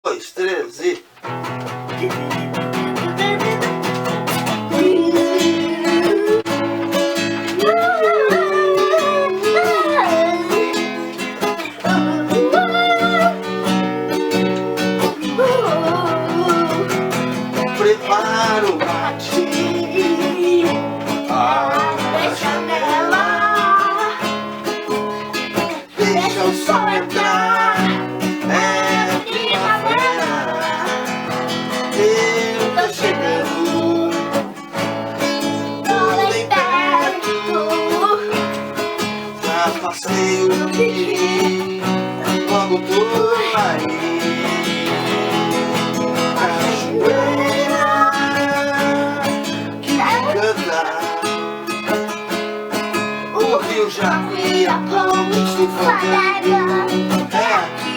2, 3 e... Preparo o mate, abre a janela, deixa o sol entrar, é primavera, eu tô chegando, tô bem perto, já passei o que logo tô aí. O rio Jacuí, a ponte fadada é aqui.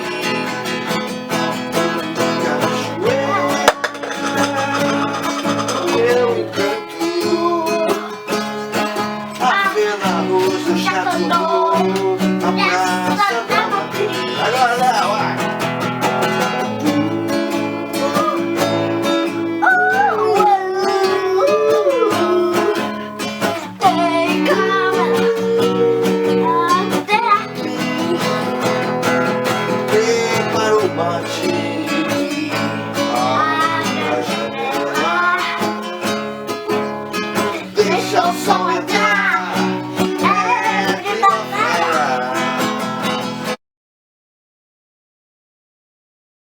Cachoeira, meu encanto, a Vena Rosa já cantou, a praia